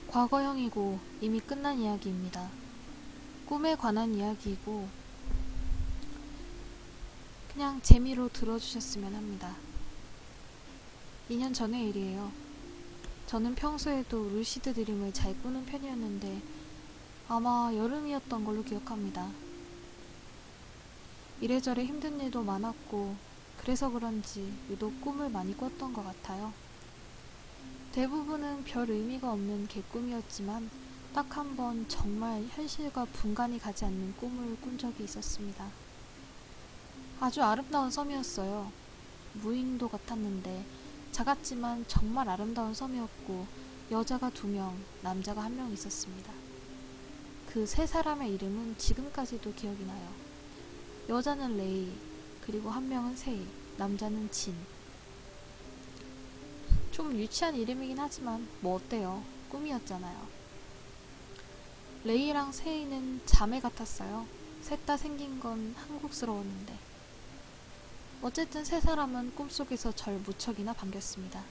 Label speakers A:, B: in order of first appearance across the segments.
A: 과거형이고 이미 끝난 이야기입니다. 꿈에 관한 이야기이고 그냥 재미로 들어주셨으면 합니다. 2년 전의 일이에요. 저는 평소에도 루시드 드림을 잘 꾸는 편이었는데 아마 여름이었던 걸로 기억합니다. 이래저래 힘든 일도 많았고 그래서 그런지 유독 꿈을 많이 꿨던 것 같아요. 대부분은 별 의미가 없는 개꿈이었지만 딱 한 번 정말 현실과 분간이 가지 않는 꿈을 꾼 적이 있었습니다. 아주 아름다운 섬이었어요. 무인도 같았는데 작았지만 정말 아름다운 섬이었고 여자가 2명, 남자가 1명 있었습니다. 그 3사람의 이름은 지금까지도 기억이 나요. 여자는 레이, 그리고 1명은 세이, 남자는 진. 좀 유치한 이름이긴 하지만 뭐 어때요? 꿈이었잖아요. 레이랑 세이는 자매 같았어요. 셋 다 생긴 건 한국스러웠는데. 어쨌든 3사람은 꿈속에서 절 무척이나 반겼습니다.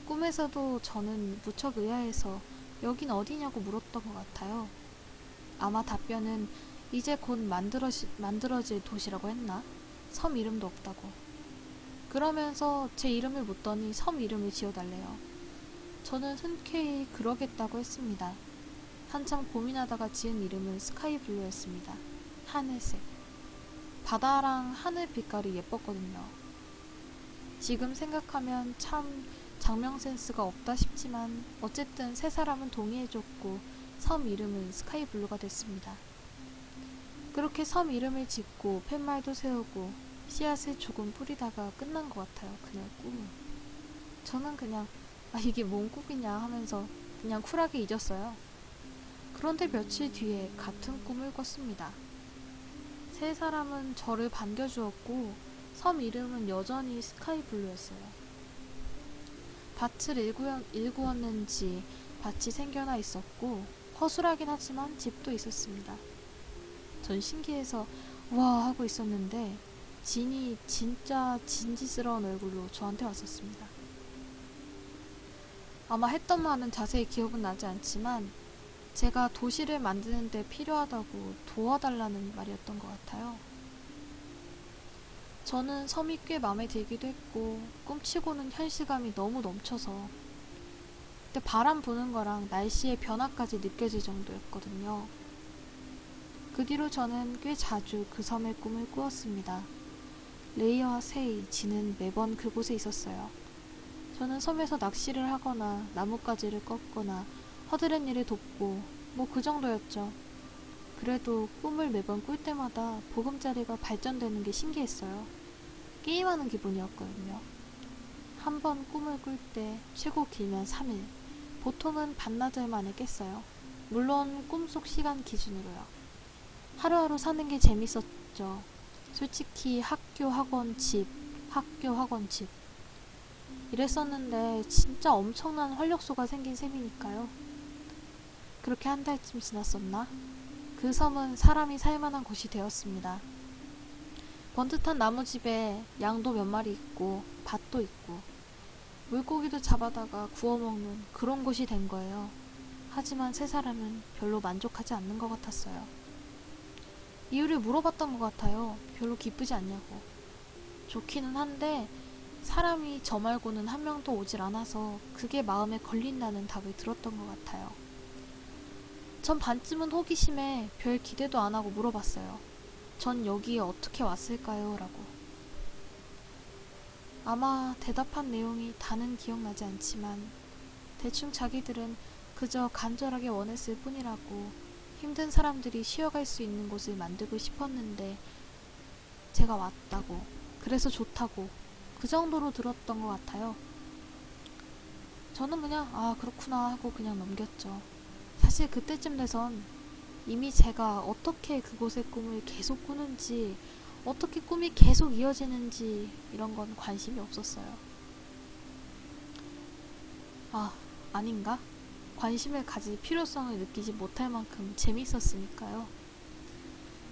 A: 꿈에서도 저는 무척 의아해서 여긴 어디냐고 물었던 것 같아요. 아마 답변은 이제 곧 만들어질 도시라고 했나? 섬 이름도 없다고. 그러면서 제 이름을 묻더니 섬 이름을 지어달래요. 저는 흔쾌히 그러겠다고 했습니다. 한참 고민하다가 지은 이름은 스카이블루였습니다. 하늘색. 바다랑 하늘 빛깔이 예뻤거든요. 지금 생각하면 참 장명 센스가 없다 싶지만 어쨌든 3사람은 동의해줬고 섬 이름은 스카이블루가 됐습니다. 그렇게 섬 이름을 짓고 팻말도 세우고 씨앗을 조금 뿌리다가 끝난 것 같아요. 그날 꿈은. 저는 그냥 이게 뭔 꿈이냐 하면서 그냥 쿨하게 잊었어요. 그런데 며칠 뒤에 같은 꿈을 꿨습니다. 3사람은 저를 반겨주었고 섬 이름은 여전히 스카이블루였어요. 밭을 일구었는지 밭이 생겨나 있었고 허술하긴 하지만 집도 있었습니다. 전 신기해서 우와 하고 있었는데 진이 진짜 진지스러운 얼굴로 저한테 왔었습니다. 아마 했던 말은 자세히 기억은 나지 않지만 제가 도시를 만드는 데 필요하다고 도와달라는 말이었던 것 같아요. 저는 섬이 꽤 마음에 들기도 했고 꿈치고는 현실감이 너무 넘쳐서 그때 바람 부는 거랑 날씨의 변화까지 느껴질 정도였거든요. 그 뒤로 저는 꽤 자주 그 섬의 꿈을 꾸었습니다. 레이와 세이, 진은 매번 그곳에 있었어요. 저는 섬에서 낚시를 하거나 나뭇가지를 꺾거나 허드렛 일을 돕고 뭐 그 정도였죠. 그래도 꿈을 매번 꿀 때마다 보금자리가 발전되는 게 신기했어요. 게임하는 기분이었거든요. 한 번 꿈을 꿀 때 최고 길면 3일, 보통은 반나절 만에 깼어요. 물론 꿈속 시간 기준으로요. 하루하루 사는 게 재밌었죠. 솔직히 학교, 학원, 집, 학교, 학원, 집 이랬었는데 진짜 엄청난 활력소가 생긴 셈이니까요. 그렇게 한 달쯤 지났었나? 그 섬은 사람이 살만한 곳이 되었습니다. 번듯한 나무집에 양도 몇 마리 있고 밭도 있고 물고기도 잡아다가 구워먹는 그런 곳이 된 거예요. 하지만 3사람은 별로 만족하지 않는 것 같았어요. 이유를 물어봤던 것 같아요. 별로 기쁘지 않냐고. 좋기는 한데 사람이 저 말고는 1명도 오질 않아서 그게 마음에 걸린다는 답을 들었던 것 같아요. 전 반쯤은 호기심에 별 기대도 안 하고 물어봤어요. 전 여기에 어떻게 왔을까요? 라고. 아마 대답한 내용이 다는 기억나지 않지만 대충 자기들은 그저 간절하게 원했을 뿐이라고 힘든 사람들이 쉬어갈 수 있는 곳을 만들고 싶었는데 제가 왔다고, 그래서 좋다고 그 정도로 들었던 것 같아요. 저는 그냥 그렇구나 하고 그냥 넘겼죠. 사실 그때쯤 돼선 이미 제가 어떻게 그곳의 꿈을 계속 꾸는지 어떻게 꿈이 계속 이어지는지 이런 건 관심이 없었어요. 아닌가? 관심을 가질 필요성을 느끼지 못할 만큼 재밌었으니까요.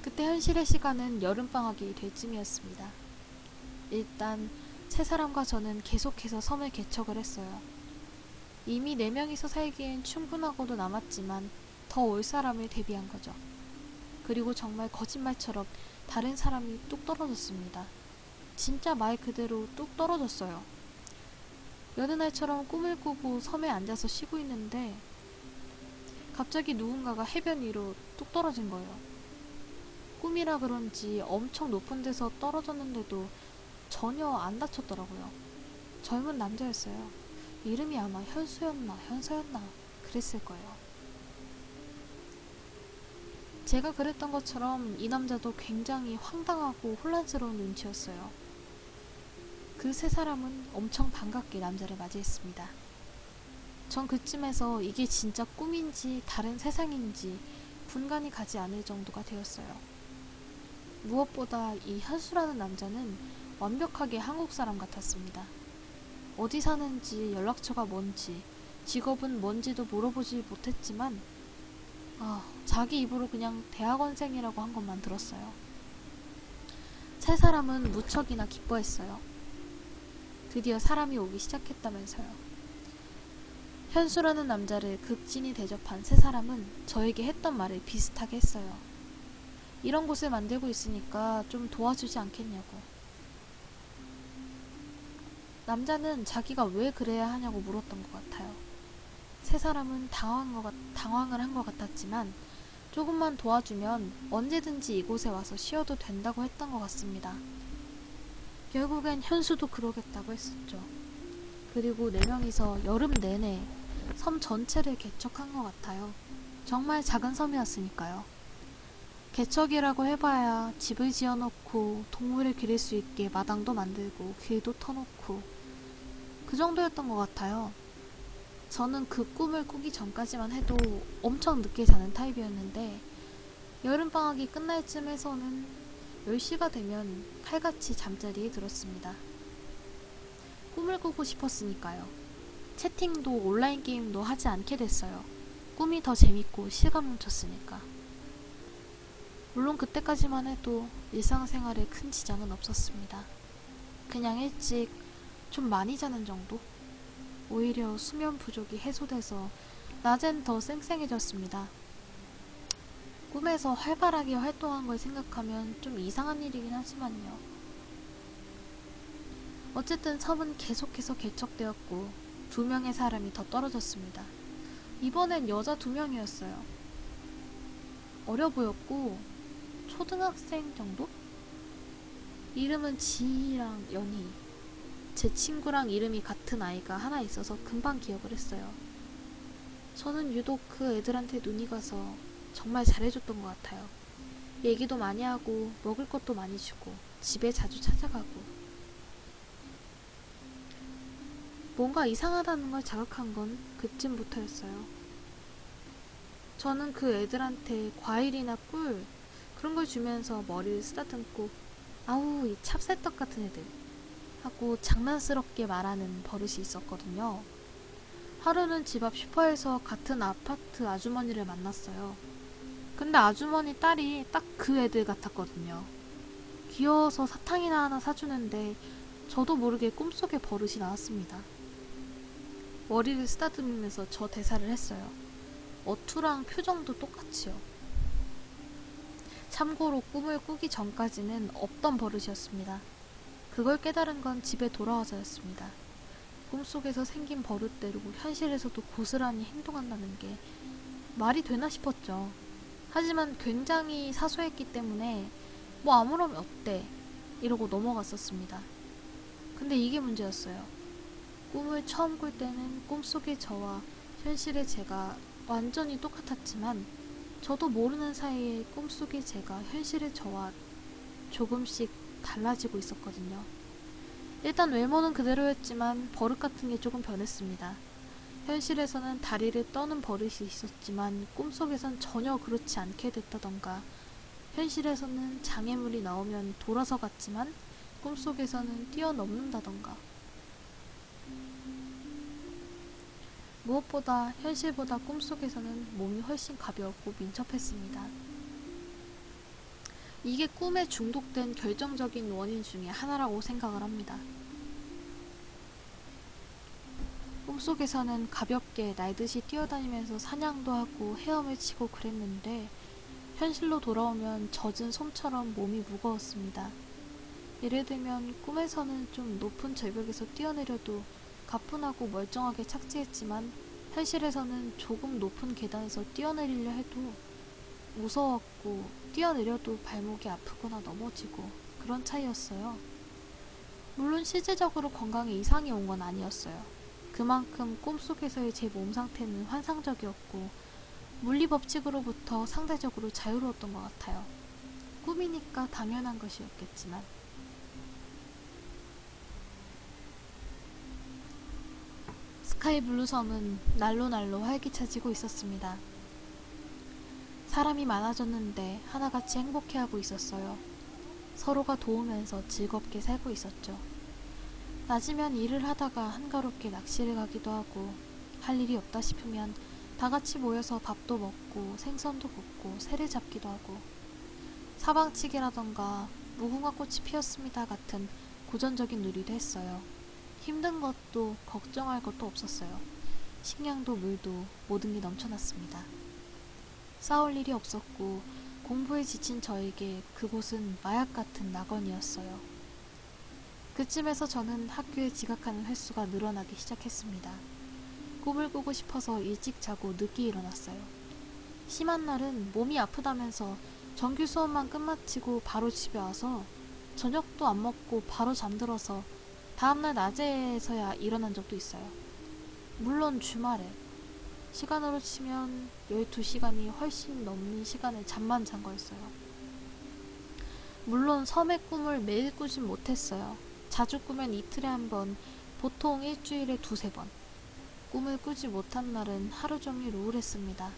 A: 그때 현실의 시간은 여름방학이 될 쯤이었습니다. 일단 3사람과 저는 계속해서 섬을 개척을 했어요. 이미 4명이서 살기엔 충분하고도 남았지만 더 올 사람을 대비한 거죠. 그리고 정말 거짓말처럼 다른 사람이 뚝 떨어졌습니다. 진짜 말 그대로 뚝 떨어졌어요. 여느 날처럼 꿈을 꾸고 섬에 앉아서 쉬고 있는데 갑자기 누군가가 해변 위로 뚝 떨어진 거예요. 꿈이라 그런지 엄청 높은 데서 떨어졌는데도 전혀 안 다쳤더라고요. 젊은 남자였어요. 이름이 아마 현수였나 현서였나 그랬을 거예요. 제가 그랬던 것처럼 이 남자도 굉장히 황당하고 혼란스러운 눈치였어요. 그 세 사람은 엄청 반갑게 남자를 맞이했습니다. 전 그쯤에서 이게 진짜 꿈인지 다른 세상인지 분간이 가지 않을 정도가 되었어요. 무엇보다 이 현수라는 남자는 완벽하게 한국 사람 같았습니다. 어디 사는지 연락처가 뭔지 직업은 뭔지도 물어보지 못했지만 자기 입으로 그냥 대학원생이라고 한 것만 들었어요. 세 사람은 무척이나 기뻐했어요. 드디어 사람이 오기 시작했다면서요. 현수라는 남자를 극진히 대접한 세 사람은 저에게 했던 말을 비슷하게 했어요. 이런 곳을 만들고 있으니까 좀 도와주지 않겠냐고. 남자는 자기가 왜 그래야 하냐고 물었던 것 같아요. 세 사람은 당황을 한 것 같았지만 조금만 도와주면 언제든지 이곳에 와서 쉬어도 된다고 했던 것 같습니다. 결국엔 현수도 그러겠다고 했었죠. 그리고 4명이서 여름 내내 섬 전체를 개척한 것 같아요. 정말 작은 섬이었으니까요. 개척이라고 해봐야 집을 지어놓고 동물을 기를 수 있게 마당도 만들고 길도 터놓고 그 정도였던 것 같아요. 저는 그 꿈을 꾸기 전까지만 해도 엄청 늦게 자는 타입이었는데 여름방학이 끝날 쯤에서는 10시가 되면 칼같이 잠자리에 들었습니다. 꿈을 꾸고 싶었으니까요. 채팅도 온라인 게임도 하지 않게 됐어요. 꿈이 더 재밌고 실감 넘쳤으니까. 물론 그때까지만 해도 일상생활에 큰 지장은 없었습니다. 그냥 일찍 좀 많이 자는 정도? 오히려 수면 부족이 해소돼서 낮엔 더 쌩쌩해졌습니다. 꿈에서 활발하게 활동한 걸 생각하면 좀 이상한 일이긴 하지만요. 어쨌든 섬은 계속해서 개척되었고 2명의 사람이 더 떨어졌습니다. 이번엔 여자 2명이었어요. 어려 보였고 초등학생 정도? 이름은 지희랑 연희. 제 친구랑 이름이 같은 아이가 하나 있어서 금방 기억을 했어요. 저는 유독 그 애들한테 눈이 가서 정말 잘해줬던 것 같아요. 얘기도 많이 하고 먹을 것도 많이 주고 집에 자주 찾아가고 뭔가 이상하다는 걸 자각한 건 그쯤부터였어요. 저는 그 애들한테 과일이나 꿀 그런 걸 주면서 머리를 쓰다듬고 아우 이 찹쌀떡 같은 애들 하고 장난스럽게 말하는 버릇이 있었거든요. 하루는 집 앞 슈퍼에서 같은 아파트 아주머니를 만났어요. 근데 아주머니 딸이 딱 그 애들 같았거든요. 귀여워서 사탕이나 하나 사주는데 저도 모르게 꿈속에 버릇이 나왔습니다. 머리를 쓰다듬으면서 저 대사를 했어요. 어투랑 표정도 똑같이요. 참고로 꿈을 꾸기 전까지는 없던 버릇이었습니다. 그걸 깨달은 건 집에 돌아와서였습니다. 꿈속에서 생긴 버릇대로 현실에서도 고스란히 행동한다는 게 말이 되나 싶었죠. 하지만 굉장히 사소했기 때문에 뭐 아무런 어때 이러고 넘어갔었습니다. 근데 이게 문제였어요. 꿈을 처음 꿀 때는 꿈속의 저와 현실의 제가 완전히 똑같았지만 저도 모르는 사이에 꿈속의 제가 현실의 저와 조금씩 달라지고 있었거든요. 일단 외모는 그대로였지만 버릇 같은 게 조금 변했습니다. 현실에서는 다리를 떠는 버릇이 있었지만 꿈속에선 전혀 그렇지 않게 됐다던가 현실에서는 장애물이 나오면 돌아서 갔지만 꿈속에서는 뛰어넘는다던가 무엇보다 현실보다 꿈속에서는 몸이 훨씬 가벼웠고 민첩했습니다. 이게 꿈에 중독된 결정적인 원인 중에 하나라고 생각을 합니다. 꿈속에서는 가볍게 날듯이 뛰어다니면서 사냥도 하고 헤엄을 치고 그랬는데 현실로 돌아오면 젖은 솜처럼 몸이 무거웠습니다. 예를 들면 꿈에서는 좀 높은 절벽에서 뛰어내려도 가뿐하고 멀쩡하게 착지했지만 현실에서는 조금 높은 계단에서 뛰어내리려 해도 무서웠고 뛰어내려도 발목이 아프거나 넘어지고 그런 차이였어요. 물론 실제적으로 건강에 이상이 온 건 아니었어요. 그만큼 꿈속에서의 제 몸 상태는 환상적이었고 물리 법칙으로부터 상대적으로 자유로웠던 것 같아요. 꿈이니까 당연한 것이었겠지만. 스카이블루 섬은 날로 활기차지고 있었습니다. 사람이 많아졌는데 하나같이 행복해하고 있었어요. 서로가 도우면서 즐겁게 살고 있었죠. 낮이면 일을 하다가 한가롭게 낚시를 가기도 하고 할 일이 없다 싶으면 다 같이 모여서 밥도 먹고 생선도 굽고 새를 잡기도 하고 사방치기라던가 무궁화 꽃이 피었습니다 같은 고전적인 놀이도 했어요. 힘든 것도 걱정할 것도 없었어요. 식량도 물도 모든 게 넘쳐났습니다. 싸울 일이 없었고 공부에 지친 저에게 그곳은 마약 같은 낙원이었어요. 그쯤에서 저는 학교에 지각하는 횟수가 늘어나기 시작했습니다. 꿈을 꾸고 싶어서 일찍 자고 늦게 일어났어요. 심한 날은 몸이 아프다면서 정규 수업만 끝마치고 바로 집에 와서 저녁도 안 먹고 바로 잠들어서 다음날 낮에서야 일어난 적도 있어요. 물론 주말에. 시간으로 치면 12시간이 훨씬 넘는 시간을 잠만 잔 거였어요. 물론 섬의 꿈을 매일 꾸진 못했어요. 자주 꾸면 이틀에 한 번, 보통 일주일에 두세 번. 꿈을 꾸지 못한 날은 하루 종일 우울했습니다.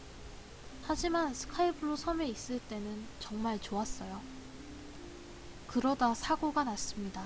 A: 하지만 스카이블루 섬에 있을 때는 정말 좋았어요. 그러다 사고가 났습니다.